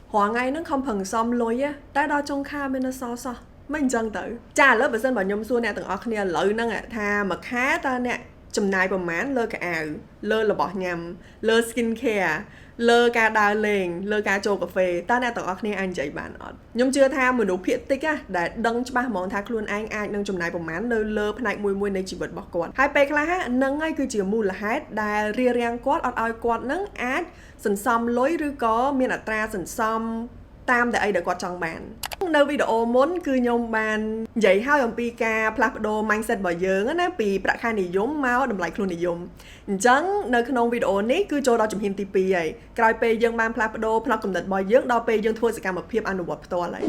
Hoàng ngày nó không phần xong lôi á, tại đó trong kha bên nó so mình chân tử cha lớp bởi sân bảo nhóm xua nè từng ọc nè lợi năng ạ tha mà khá ta nè chùm nai bằng mán lơ cả ảo lơ là bỏ nhầm lơ skincare lơ ca đào lên lơ ca chô cà phê ta nè từng ọc nè anh chạy bạn ọt nhóm chưa tha mà đủ phiện tích á để đăng cho ba món thác luôn anh nâng chùm nai bằng mán lơ lơ phần này mùi này chỉ vật bọc quạt hai bê khá hát nâng ngay cứ chỉ mù là hát đà ria riang quát ọt oi quạt nâng át sần xăm lối rư có miền tra sần xăm tam để ai để quạt trong bàn nơi video muốn cứ nhôm bàn dạy hai ông pika plapdo mindset bởi dưỡng á ná vì bạc khai này giống máu đầm lại luôn này dùng chẳng nơi khung video này cứ cho đó chụp hình tp vậy coi pe dương ban plapdo plap cầm định bởi dưỡng đó pe dương thua sẽ cầm một phim ăn đồ to lại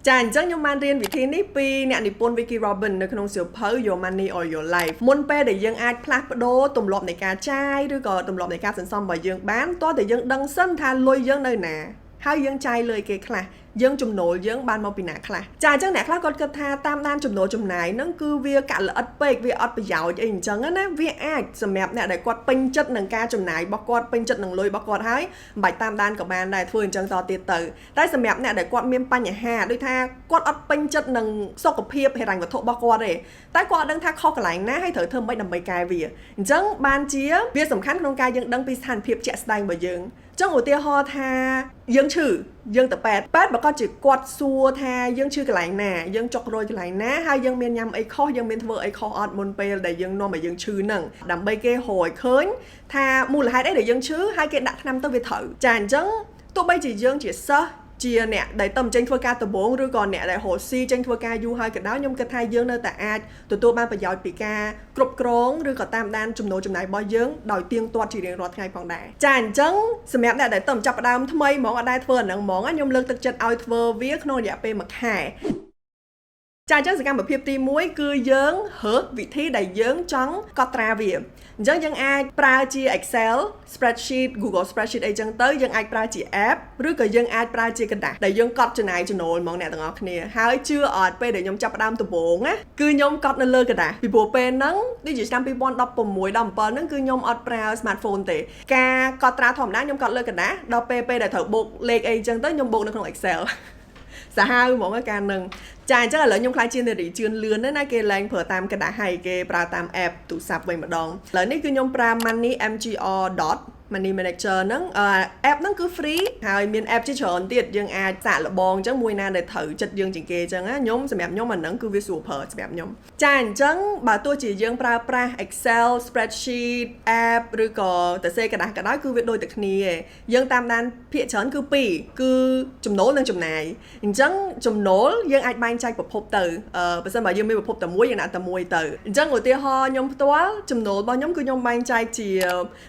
chàng chắc nhôm man riêng vì thế ní pi nè Nippon Vicky Robin nơi khung siêu phơi your money or your life muốn pe để dương ai plapdo tụm lọp này cá chai rồi còn tụm lọp này cá sẵn xong bởi dương bán to để dương đăng sân tha lôi dương nơi nè hai dương trai lời kê khla dương chùm nổ dương ban mau pina khla chàng chắc nè khla con cơ tha tam đan chùm nổ chùm này nó cứ vía cả là ớt bê vía ớt bây giờ hình chẳng á ná vía ai sầm mẹp nè để quạt pin chất nâng ca chùm này bọc quạt pin chất nâng lôi bọc quạt hái bạch tam đan của ban này thôi chẳng to tiệt tử tại sầm mẹp nè để quạt miên pan nhà hà đôi tha quạt ớt pin chất nâng so cục hiệp hay rành của thộ bọc quạt để tại quạt đăng tha kho cả lạnh ná hay thở thơm mấy đầm bầy cài vía chẳng ban chia vía sầm khăn trong ca dương đăng pi hàn hiệp chẹt đành bởi dương trong ổ tia ho tha dương chữ dương tập bẹt bát mà con chỉ quạt xua tha dương chữ cái lạnh nè dương chọc rồi cái lạnh ná hai dương miên nhâm ấy kho dương miên vợ ấy kho ọt môn pe để dương no mà dương chữ nằng đầm bay kê hồi khơi tha mua là hai đấy để dương chữ hai cái đặt năm tới về thử tràn trắng tụi bay chỉ dương chỉ sơ chia nè để tầm tranh thua ca từ 4 rồi còn nè để hồ si tranh thua ca du hai cái đó nhung cái thai dương nơi tại ai tụi ban phải giỏi bị ca cướp crón rồi còn tam đan chùm nổ chùm này bao dương đòi tiên toát chỉ riêng rót ngay phòng đài tràn trắng xem mẹ nè để tầm chập đam thay mấy món ở đây phơi nắng món á nhung lương thực chất ao phơi viết nô dạ pe mặc hải chàng chắc sẽ làm một phim tim muối cưa dớn hớt vị trí đầy dớn trắng có tra việc dớn dân ai pra chi Excel spreadsheet Google spreadsheet ấy chân tới dân ai pra chi app rồi cả dân ai pra chi cái đặt đầy dớn cọt trên này cho nổi món này tầng ngọc nè hai chưa ọt pe để nhóm chấp đam từ 4 á cứ nhóm cọt nó lơ cái đặt vì bộ pe nắng đi chỉ xem pin đọc bầm muối đầm pờ nắng cứ nhóm ọt pra smartphone tệ ca cọt tra thòm đá nhóm cọt lơ cái đá đọc pe để thở buộc lệch ấy chân tới nhóm buộc nó không Excel xã hai món cái can nâng chàng chắc là lợi nhung khai chiên thì chuyên lươn đấy na kê lên phở tam cái đã hay kê pra tam app tụ sạp về một đòn lợi này cứ nhung pra money mgr dot money manager nâng app nâng cứ free hai miền app chứ chọn tiệt dương ai xả là bòn chắc mùi na để thử chất dương chỉnh kê chẳng á nhóm sẽ mẹp nhóm mà nâng cứ visual phở sẽ mẹp nhóm chàng chẳng bà tôi chỉ dương pra Excel spreadsheet app rồi có tự xe cái đó cứ việc đôi thực nì dương tam đan phía chọn cứ pi cứ chùm nổ lên chùm này chẳng chùm nổ dương ai ban trai bột hộp từ bây giờ mà dương mới bột hộp tầm muối dương nào tầm muối từ chẳng ngồi tia ho nhóm toá chùm nổ bao nhóm cứ nhóm ban trai chỉ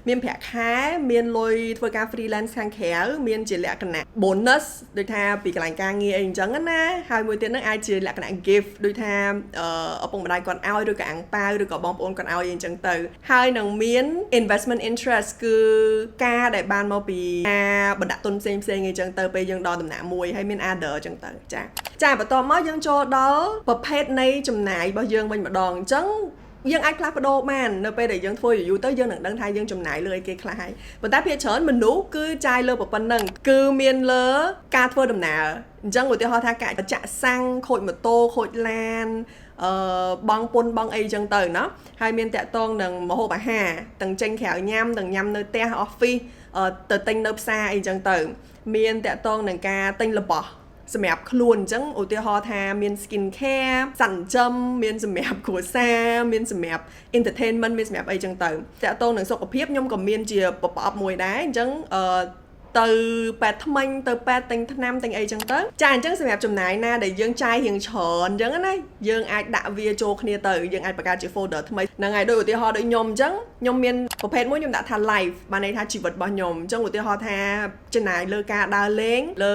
miền phẹt khá miền lôiធ្វើការ freelance ខាងក្រៅមានជាលក្ខណៈ bonus ដូចថាពីកន្លែងការងារអីអញ្ចឹងណាហើយមួយទៀតហ្នឹងអាចជាលក្ខណៈ gift ដូចថាឪពុកម្ដាយគាត់ឲ្យឬក៏អាំងប៉ាវឬក៏បងប្អូនគាត់ឲ្យអញ្ចឹងទៅហើយនឹងមាន investment interest គឺការដែលបានមកពីការបណ្ដាក់ទុនផ្សេងៗអីចឹងទៅពេលយើងដល់ដំណាក់មួយហើយមាន other អញ្ចឹងទៅចាបន្តមកយើងចូលដល់ប្រភេទនៃចំណាយរបស់យើងវិញម្ដងអញ្ចឹងយើងអាចផ្លាស់ប្ដូរបាននៅពេលដែលយើងធ្វើយូរទៅយើងនឹងដឹងថាយើងចំណាយលើអីគេខ្លះហើយប៉ុន្តែភាគច្រើនមនុស្សគឺចាយលើប៉ុណ្ណឹងគឺមានលើការធ្វើដំណើរអញ្ចឹងឧទាហរណ៍ថាការចាក់សាំងខូចម៉ូតូខូចឡានបងពុនបងអីចឹងទៅណាហើយមានតាក់ទងនឹងម្ហូបអាហារទាំងចេញក្រៅញ៉ាំទាំងញ៉ាំនៅផ្ទះ office ទៅទិញនៅផ្សារអីចឹងទៅមានតាក់ទងនឹងការទិញរបស់សម្រាប់ខ្លួនអញ្ចឹងឧទាហរណ៍ថាមាន skin care សន្សំមានសម្រាប់គ្រួសារមានសម្រាប់ entertainment មានសម្រាប់អីចឹងទៅតាក់ទងនឹងសុខភាពខ្ញុំក៏មានជាប្រអប់មួយដែរអញ្ចឹងទៅប៉ែតថ្មិញទៅប៉ែតទិញថ្នាំទិញអីចឹងទៅចាអញ្ចឹងសម្រាប់ចំណាយណាដែលយើងចាយរៀងច្រើនអញ្ចឹងណាយើងអាចដាក់វាចូលគ្នាទៅយើងអាចបង្កើតជា folder ថ្មីហ្នឹងហើយដូចឧទាហរណ៍ដូចខ្ញុំអញ្ចឹងខ្ញុំមានប្រភេទមួយខ្ញុំដាក់ថា life បានន័យថាជីវិតរបស់ខ្ញុំអញ្ចឹងឧទាហរណ៍ថាចំណាយលើការដើរលេងលើ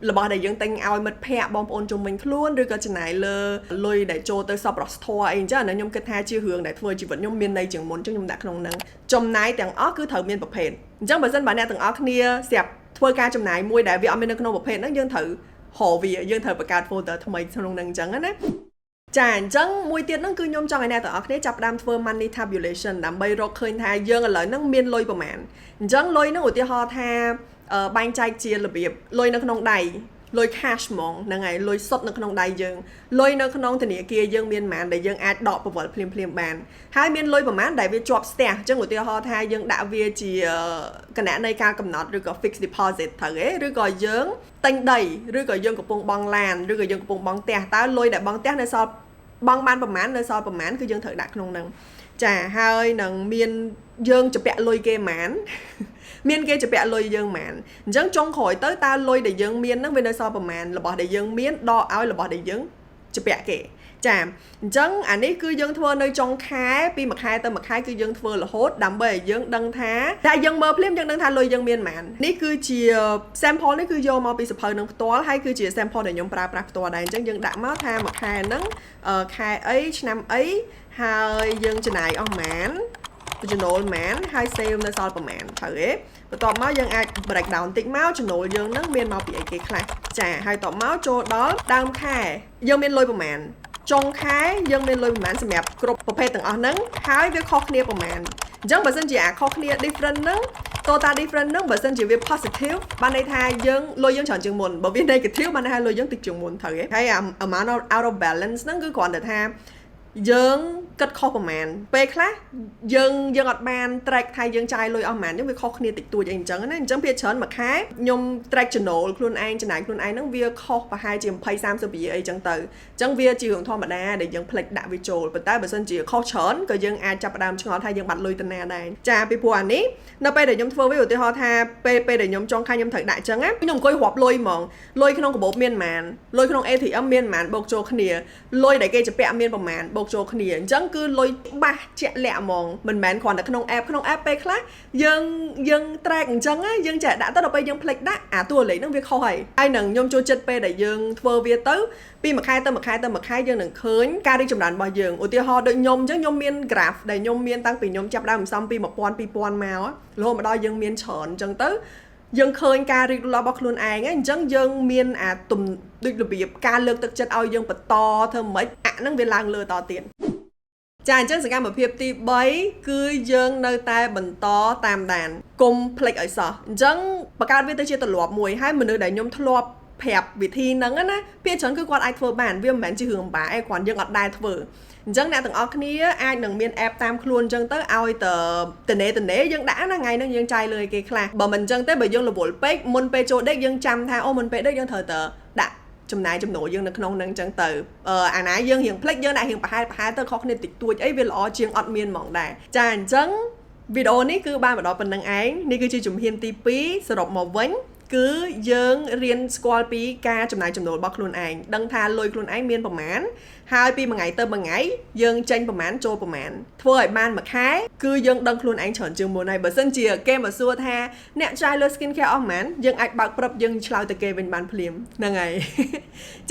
របស់ដែលយើងទិញឲ្យមិត្តភ័ក្តិបងប្អូនជុំវិញខ្លួនឬក៏ចំណាយលើលុយដែលចូលទៅសប្បុរសធម៌អីអញ្ចឹងអានេះខ្ញុំគិតថាជារឿងដែលធ្វើជីវិតខ្ញុំមានន័យជាងមុនអញ្ចឹងខ្ញុំដាក់ក្នុងហ្នឹងចំណាយទាំងអស់គឺត្រូវមានប្រភេទអញ្ចឹងបើសិនបើអ្នកទាំងអស់គ្នាស្រាប់ធ្វើការចំណាយមួយដែលវាអត់មាននៅក្នុងប្រភេទហ្នឹងយើងត្រូវហៅវាយើងត្រូវបង្កើត folder ថ្មីក្នុងហ្នឹងអញ្ចឹងណាចាអញ្ចឹងមួយទៀតហ្នឹងគឺខ្ញុំចង់ឲ្យអ្នកទាំងអស់គ្នាចាប់ផ្ដើមធ្វើ money tabulation ដើម្បីរកឃើញថាយើងឥឡូវហ្នឹងមានលុយប្រមាណអញ្ចឹងលុយហ្នឹងឧទាហរណ៍ថា បែងចែកជារបៀបលុយនៅក្នុងដៃលុយ cash ហ្មងហ្នឹងហើយលុយសុទ្ធនៅក្នុងដៃយើងលុយនៅក្នុងធនាគារយើងមានប៉ុន្មានដែលយើងអាចដកប្រវល់ភ្លាមបានហើយមានលុយប្រហែលដែលវាជាប់ស្ទះអញ្ចឹងឧទាហរណ៍ថាយើងដាក់វាជាគណនីការកំណត់ឬក៏ fixed deposit ត្រូវទេឬក៏យើងទិញដីឬក៏យើងកំពុងបង់ឡានឬក៏យើងកំពុងបង់ផ្ទះតើលុយដែលបង់ផ្ទះនៅសល់បង់បានប្រហែលនៅសល់ប្រហែលគឺយើងត្រូវដាក់ក្នុងហ្នឹងចាហើយនឹងមានយើងជពាក់លុយគេហ្មងមានគេជពាក់លុយយើងហ្មងអញ្ចឹងចុងក្រោយទៅតើលុយដែលយើងមានហ្នឹងវានៅសល់ប្រហែលរបស់ដែលយើងមានដកឲ្យរបស់ដែលយើងជពាក់គេចាអញ្ចឹងអានេះគឺយើងធ្វើនៅចុងខែពីមួយខែទៅមួយខែគឺយើងធ្វើរហូតដើម្បីឲ្យយើងដឹងថាយើងមើលភ្លាមយើងដឹងថាលុយយើងមានប៉ុន្មាននេះគឺជា sample នេះគឺយកមកពីសភៅនឹងផ្ទាល់ហើយគឺជា sample ដែលខ្ញុំប្រើប្រាស់ផ្ទាល់ដែរអញ្ចឹងយើងដាក់មកថាមួយខែហ្នឹងខែអីឆ្នាំអីហើយយើងចំណាយអស់ប៉ុន្មានចំណូលប៉ុន្មានហើយ save នៅសល់ប៉ុន្មានត្រូវទេបន្ទាប់មកយើងអាច break down តិចមកចំណូលយើងហ្នឹងមានមកពីអីគេខ្លះចាហើយតបមកចូលដល់ដើមខែយើងមានលុយប៉ុន្មានចុងខែយើងមានលុយប្រហែលសម្រាប់គ្រប់ប្រភេទទាំងអស់ហ្នឹងហើយវាខុសគ្នាប្រហែលអញ្ចឹងបើសិនជាអាខុសគ្នា different ហ្នឹង total different ហ្នឹងបើសិនជាវា positive បានន័យថាយើងលុយយើងច្រើនជាងមុនបើវា negative បានន័យថាលុយយើងតិចជាងមុនត្រូវទេហើយ amount out of balance ហ្នឹងគឺគ្រាន់តែថាយើងគិតខុសប្រហែលពេលខ្លះយើងអត់បាន track ថាយើងចាយលុយអស់ប្រហែលយើងវាខុសគ្នាតិចតួចអីអញ្ចឹងណាអញ្ចឹងភាគច្រើនមួយខែខ្ញុំ track ចំណូលខ្លួនឯងចំណាយខ្លួនឯងហ្នឹងវាខុសប្រហែលជា20-30%អីចឹងទៅអញ្ចឹងវាជារឿងធម្មតាដែលយើងផ្លិចដាក់វាចូលប៉ុន្តែបើសិនជាខុសច្រើនក៏យើងអាចចាប់ផ្ដើមឆ្ងល់ថាយើងបាត់លុយទៅណាដែរចាពីព្រោះអានេះនៅពេលដែលខ្ញុំធ្វើវាឧទាហរណ៍ថាពេលដែលខ្ញុំចង់ខែខ្ញុំត្រូវដាក់អញ្ចឹងណាខ្ញុំអង្គុយរាប់លុយហ្មងលុយក្នុងកាបូបមានប៉ុន្មានលុយក្នុង ATM មានប៉ុន្មានបូកចូលគ្នាលុយដែលគេជពាក់មានប៉ុន្មានបូកចូលគ្នាអញ្ចឹងគឺលុយបាសជាក់លាក់ហ្មងមិនមែនគ្រាន់តែក្នុង app ពេលខ្លះយើង track អញ្ចឹងយើងចេះដាក់ទៅដល់ពេលយើងភ្លេចដាក់អាតួលេខហ្នឹងវាខុសហើយនឹងខ្ញុំចូលចិត្តពេលដែលយើងធ្វើវាទៅពីមួយខែទៅមួយខែទៅមួយខែយើងនឹងឃើញការរីកចម្រើនរបស់យើងឧទាហរណ៍ដូចខ្ញុំអញ្ចឹងខ្ញុំមាន graph ដែលខ្ញុំមានតាំងពីខ្ញុំចាប់ដើមសំពី1000 2000មករហូតមកដល់យើងមានច្រើនអញ្ចឹងទៅយើងឃើញការរីករាលដាលរបស់ខ្លួនឯងអញ្ចឹងយើងមានអាដូចរបៀបការលើកទឹកចិត្តឲ្យយើងបន្តធ្វើម៉េចអាហ្នឹងវាឡើងលើតទៀតចាអញ្ចឹងសកម្មភាពទី3គឺយើងនៅតែបន្តតាមដានកុំភ្លេចឲ្យសោះអញ្ចឹងបង្កើតវាទៅជាទម្លាប់មួយហើយមនុស្សដែលខ្ញុំធ្លាប់ប្រាប់វិធីហ្នឹងណាភាគច្រើនគឺគាត់អាចធ្វើបានវាមិនមែនជារឿងបាក់ឯងគ្រាន់យើងអត់ដែរធ្វើអញ្ចឹងអ្នកទាំងអស់គ្នាអាចនឹងមាន app តាមខ្លួនអញ្ចឹងទៅឲ្យតនេយើងដាក់ណាថ្ងៃហ្នឹងយើងចាយលើគេខ្លះបើមិនអញ្ចឹងទេបើយើងរវល់ពេកមុនពេលចូលដេកយើងចាំថាអូមុនពេលដេកយើងត្រូវតែដាក់ចំណាយចំណូលយើងនៅក្នុងហ្នឹងអញ្ចឹងទៅអាណាយើងរៀងភ្លេចយើងដាក់រៀងប្រហែលទៅខុសគ្នាតិចតួចអីវាល្អជាងអត់មានហ្មងដែរចាអញ្ចឹងវីដេអូនេះគឺបានមកដល់ប៉ុណ្្នឹងឯងនេះគឺជាជំហានទី2សរុបមកវិញគឺយើងរៀនស្គាល់ពីការចំណាយចំណូលរបស់ខ្លួនឯងដឹងថាលុយខ្លួនឯងមានប្រមាណហើយពីមួយថ្ងៃទៅមួយថ្ងៃយើងចេញប្រមាណចូលប្រមាណធ្វើឲ្យបានមួយខែគឺយើងដឹងខ្លួនឯងច្រើនជាងមុនហើយបើសិនជាគេមកសួរថាអ្នកចាយលើ skin care អស់ប្រមាណយើងអាចបើកព្រឹបយើងឆ្លើយទៅគេវិញបានភ្លាមហ្នឹងហើយ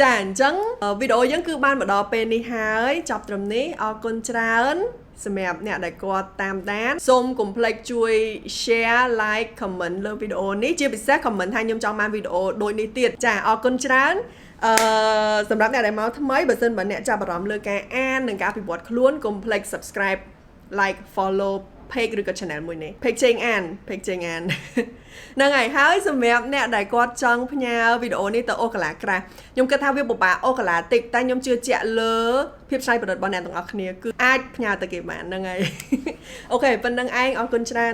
ចាអញ្ចឹងវីដេអូយើងគឺបានមកដល់ពេលនេះហើយចប់ត្រឹមនេះអរគុណច្រើនសម្រាប់អ្នកដែលគាត់តាមដានសូមកុំភ្លេចជួយ share like comment លើវីដេអូនេះជាពិសេស comment ថាខ្ញុំចង់បានវីដេអូដូចនេះទៀតចាអរគុណច្រើនសម្រាប់អ្នកដែលមកថ្មីបើសិនបើអ្នកចាប់អារម្មណ៍លើការអាននិងការពិវត្តខ្លួនកុំភ្លេច subscribe like follow page ឬក៏ channel មួយនេះ page ចេងអានហ្នឹងហើយសម្រាប់អ្នកដែលគាត់ចង់ផ្ញើវីដេអូនេះទៅអូកាឡាក្រាស់ខ្ញុំគិតថាវាពិបាកអូកាឡាតិចតែខ្ញុំជឿជាក់លើភាពច្នៃប្រឌិតរបស់អ្នកទាំងអស់គ្នាគឺអាចផ្ញើទៅគេបានហ្នឹងហើយអូខេប៉ុណ្្នឹងឯងអរគុណច្រើន